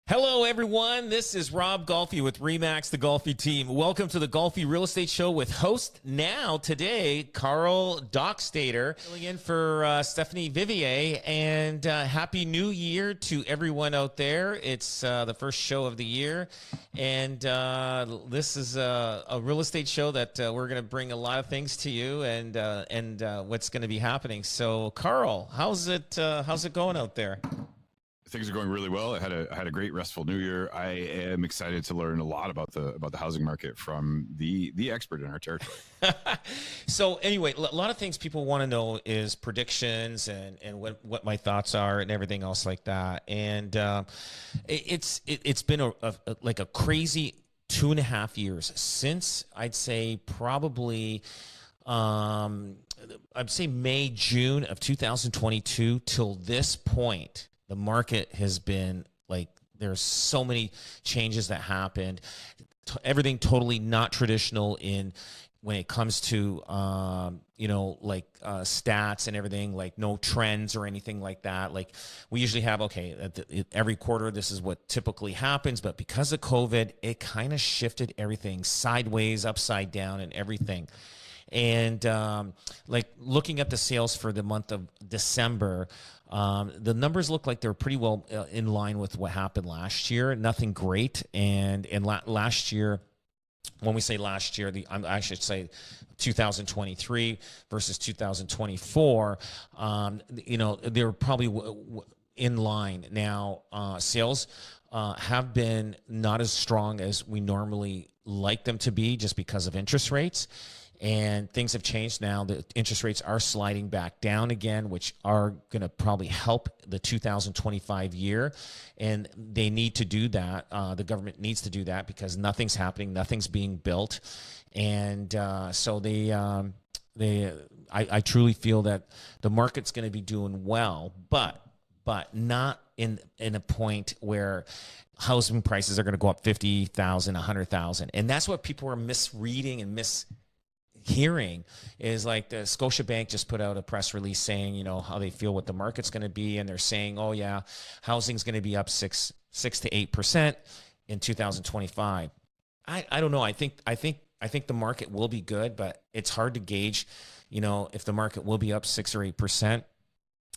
Hello, everyone. This is Rob Golfi with Remax, the Golfi team. Welcome to the Golfi Real Estate Show with host now today, Carl Dockstader, filling in for Stephanie Vivier. And Happy New Year to everyone out there. It's the first show of the year. And this is a real estate show that we're going to bring a lot of things to you and what's going to be happening. So, Carl, how's it going out there? Things are going really well. I had a great restful New Year. I am excited to learn a lot about the housing market from the expert in our territory. So anyway, a lot of things people want to know is predictions and what my thoughts are and everything else like that. And it's been a crazy 2.5 years since I'd say probably I'd say May, June of 2022 till this point. The market has been like, there's so many changes that happened. Everything totally not traditional when it comes to, stats and everything, like no trends or anything like that. Like we usually have, every quarter, this is what typically happens. But because of COVID, it kind of shifted everything sideways, upside down and everything. And looking at the sales for the month of December, the numbers look like they're pretty well in line with what happened last year. Nothing great. And last year, when we say last year, I should say 2023 versus 2024, they were probably in line. Now, sales have been not as strong as we normally like them to be just because of interest rates. And things have changed now. The interest rates are sliding back down again, which are going to probably help the 2025 year. And they need to do that. The government needs to do that because nothing's happening. Nothing's being built. And so I truly feel that the market's going to be doing well, but not in a point where housing prices are going to go up 50,000, 100,000. And that's what people are misreading and hearing is like the Scotiabank just put out a press release saying, how they feel what the market's going to be. And they're saying, oh yeah, housing's going to be up 6 to 8% in 2025. I don't know. I think the market will be good, but it's hard to gauge, if the market will be up 6 or 8%.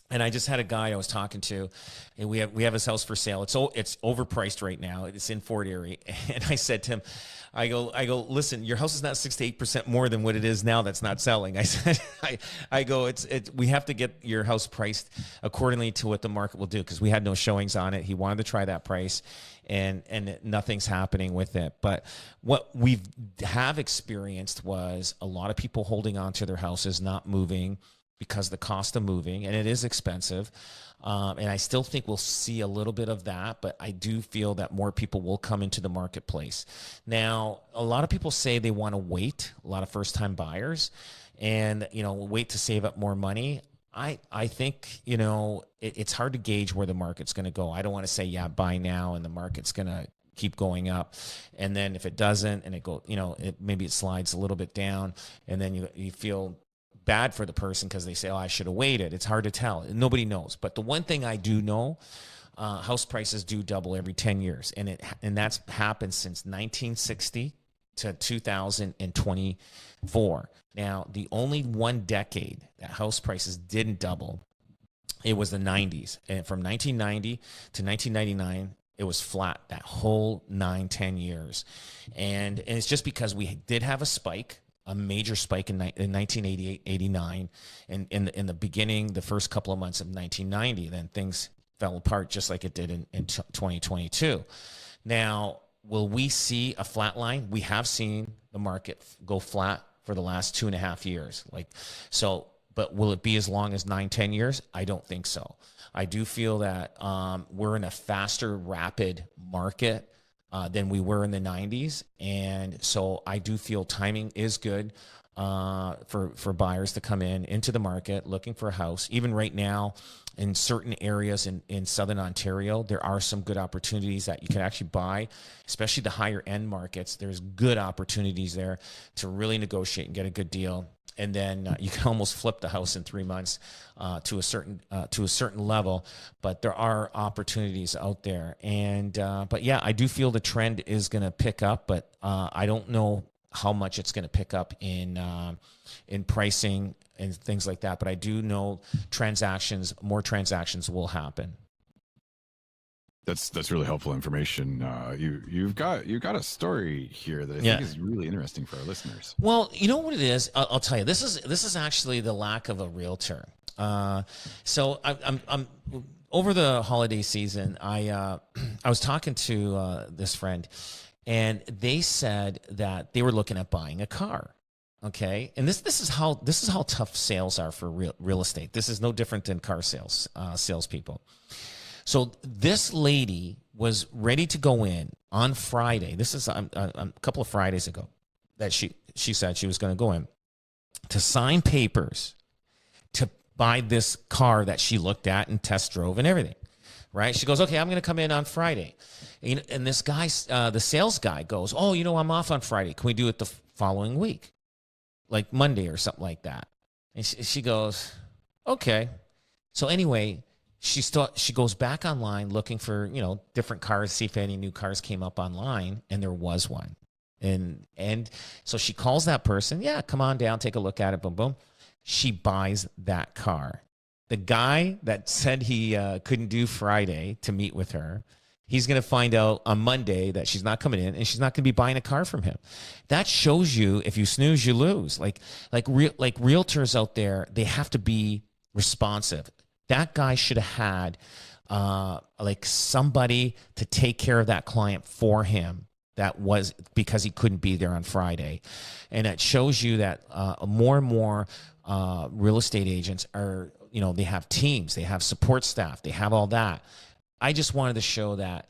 And I just had a guy I was talking to, and we have his house for sale. It's overpriced right now. It's in Fort Erie. And I said to him, I go, listen, your house is not 6 to 8% more than what it is now that's not selling. I said, we have to get your house priced accordingly to what the market will do, because we had no showings on it. He wanted to try that price, and nothing's happening with it. But what we have experienced was a lot of people holding on to their houses, not moving, because the cost of moving, and it is expensive. And I still think we'll see a little bit of that, but I do feel that more people will come into the marketplace. Now, a lot of people say they want to wait, a lot of first-time buyers, and, wait to save up more money. I think, it's hard to gauge where the market's going to go. I don't want to say, yeah, buy now, and the market's going to keep going up. And then if it doesn't, and maybe it slides a little bit down, and then you feel bad for the person because they say, oh, I should have waited. It's hard to tell. Nobody knows. But the one thing I do know, house prices do double every 10 years. And that's happened since 1960 to 2024. Now, the only one decade that house prices didn't double, it was the 90s. And from 1990 to 1999, it was flat that whole 9-10 years. And it's just because we did have a major spike in 1988, 89, and in the beginning, the first couple of months of 1990, then things fell apart just like it did in 2022. Now, will we see a flat line? We have seen the market go flat for the last 2.5 years. But will it be as long as 9-10 years? I don't think so. I do feel that we're in a faster, rapid market than we were in the 90s. And so I do feel timing is good for buyers to come into the market looking for a house. Even right now, in certain areas in Southern Ontario, there are some good opportunities that you can actually buy, especially the higher end markets. There's good opportunities there to really negotiate and get a good deal. And then you can almost flip the house in 3 months to a certain level. But there are opportunities out there. And but yeah, I do feel the trend is going to pick up, but I don't know how much it's going to pick up in pricing and things like that. But I do know more transactions will happen. That's really helpful information. You've got a story here that I think is really interesting for our listeners. Well, you know what it is. I'll tell you. This is actually the lack of a realtor. So I'm over the holiday season. I was talking to this friend, and they said that they were looking at buying a car. Okay, and this is how tough sales are for real estate. This is no different than car salespeople. So this lady was ready to go in on Friday. This is a couple of Fridays ago that she said she was going to go in to sign papers to buy this car that she looked at and test drove and everything. Right? She goes, okay, I'm going to come in on Friday. And this guy, the sales guy goes, oh, I'm off on Friday. Can we do it the following week? Like Monday or something like that. And she goes, okay. So anyway, she goes back online looking for, different cars, see if any new cars came up online, and there was one. And so she calls that person, yeah, come on down, take a look at it, boom, boom. She buys that car. The guy that said he couldn't do Friday to meet with her, he's going to find out on Monday that she's not coming in and she's not going to be buying a car from him. That shows you, if you snooze, you lose. Like realtors out there, they have to be responsive. That guy should have had somebody to take care of that client for him. That was because he couldn't be there on Friday. And it shows you that more and more real estate agents are, they have teams, they have support staff, they have all that. I just wanted to show that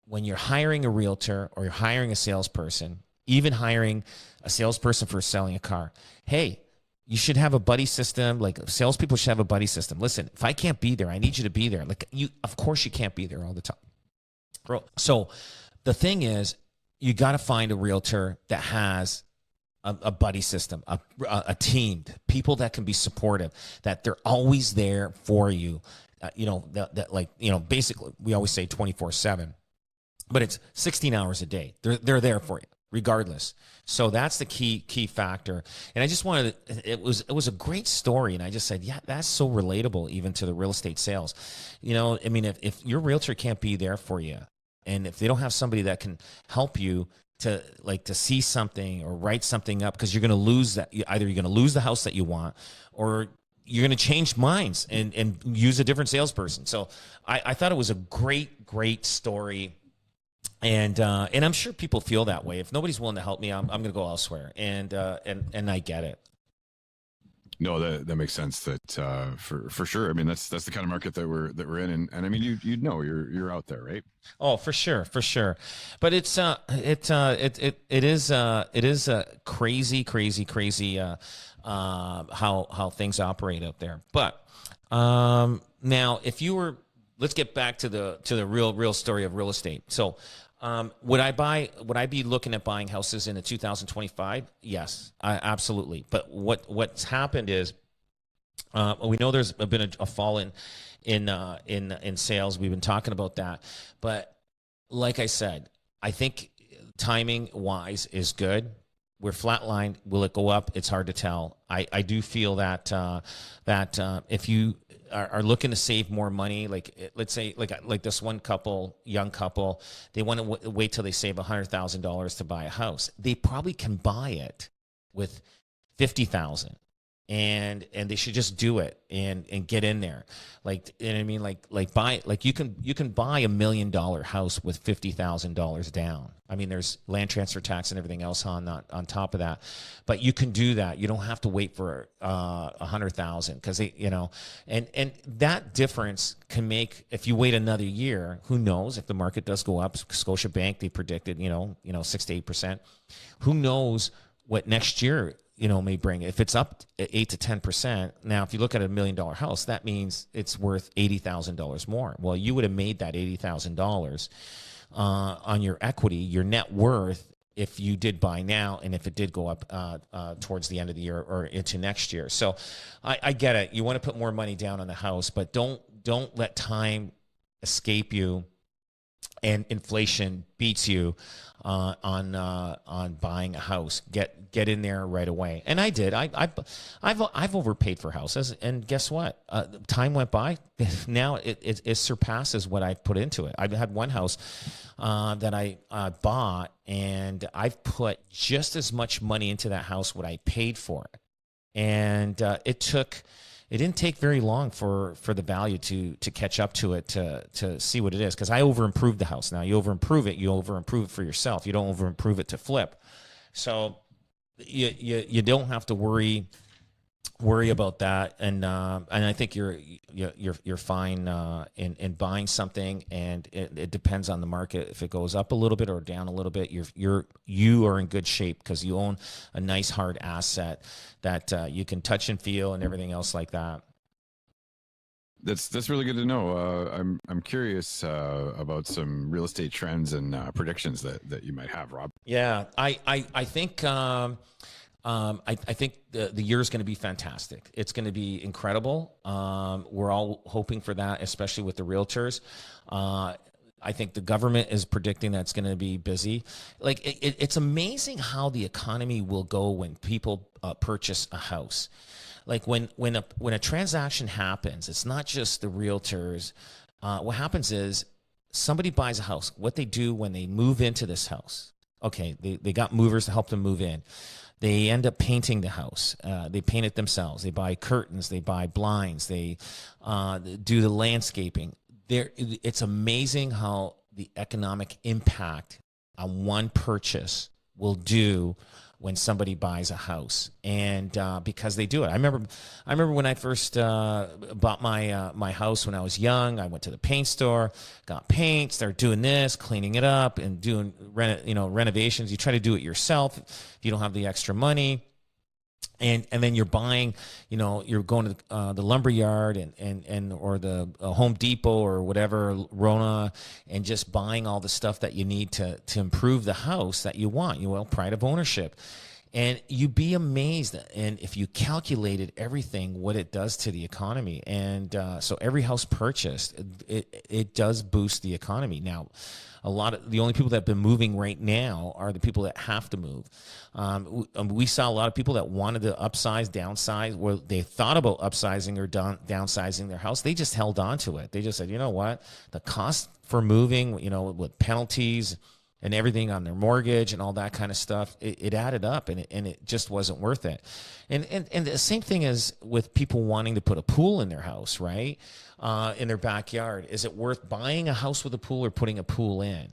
when you're hiring a realtor or you're hiring a salesperson, even hiring a salesperson for selling a car, hey, you should have a buddy system. Like salespeople should have a buddy system. Listen, if I can't be there, I need you to be there. Of course you can't be there all the time. So the thing is, you got to find a realtor that has a buddy system, a team, people that can be supportive, that they're always there for you. Basically we always say 24/7, but it's 16 hours a day. They're there for you regardless. So that's the key factor. And I just wanted it was a great story. And I just said, yeah, that's so relatable even to the real estate sales. If your realtor can't be there for you, and if they don't have somebody that can help you to see something or write something up, because you're going to lose that. Either you're going to lose the house that you want, or you're going to change minds and use a different salesperson. So I thought it was a great story. And I'm sure people feel that way. If nobody's willing to help me, I'm going to go elsewhere. And I get it. No, that makes sense. That for sure. I mean, that's the kind of market that we're in, and I mean, you're out there, right? Oh, for sure. But it is crazy how things operate out there. But now, let's get back to the real story of real estate. So, would I be looking at buying houses in 2025? Yes, absolutely. But what's happened is, we know there's been a fall in sales. We've been talking about that, but like I said, I think timing wise is good. We're flatlined. Will it go up? It's hard to tell. I do feel that if you are looking to save more money, let's say like this one young couple, they want to wait till they save $100,000 to buy a house. They probably can buy it with $50,000. And they should just do it and get in there. You can buy $1 million house with $50,000 down. I mean, there's land transfer tax and everything else on top of that, but you can do that. You don't have to wait for $100,000 because and that difference can make, if you wait another year, who knows if the market does go up. Scotiabank, they predicted 6 to 8%. Who knows what next year may bring. If it's up 8 to 10%, now if you look at $1 million house, that means it's worth $80,000 more. Well, you would have made that $80,000 on your equity, your net worth, if you did buy now, and if it did go up towards the end of the year or into next year. So I get it. You want to put more money down on the house, but don't let time escape you and inflation beats you on buying a house. Get in there right away. And I did. I've overpaid for houses, and guess what? Time went by. Now it surpasses what I've put into it. I've had one house that I bought, and I've put just as much money into that house what I paid for it, and it didn't take very long for the value to catch up to it, to see what it is, because I over-improved the house. Now, you over-improve it for yourself. You don't over-improve it to flip. So you don't have to worry about that. And I think you're fine in buying something, and it depends on the market. If it goes up a little bit or down a little bit, you are in good shape because you own a nice hard asset that you can touch and feel and everything else like that. That's really good to know. I'm curious about some real estate trends and predictions that you might have, Rob. Yeah, I think I think the year is going to be fantastic. It's going to be incredible. We're all hoping for that, especially with the realtors. I think the government is predicting that's going to be busy. Like it's amazing how the economy will go when people purchase a house. Like when a transaction happens, it's not just the realtors. What happens is somebody buys a house. What they do when they move into this house, okay, they got movers to help them move in. They end up painting the house. They paint it themselves. They buy curtains. They buy blinds. They do the landscaping. It's amazing how the economic impact on one purchase will do when somebody buys a house, and because they do it. I remember when I first bought my house when I was young. I went to the paint store, got paint, started doing this, cleaning it up, and doing renovations. You try to do it yourself if you don't have the extra money. And then you're buying, you're going to the lumber yard and or the Home Depot or whatever, Rona, and just buying all the stuff that you need to improve the house that you want. Pride of ownership. And you'd be amazed, and if you calculated everything, what it does to the economy. And so every house purchased, it does boost the economy. Now, the only people that have been moving right now are the people that have to move. We saw a lot of people that wanted to upsize, downsize, where they thought about upsizing or downsizing their house. They just held on to it. They just said, you know what, the cost for moving, with penalties and everything on their mortgage and all that kind of stuff, it added up, and it just wasn't worth it. And the same thing is with people wanting to put a pool in their house, right? In their backyard. Is it worth buying a house with a pool or putting a pool in?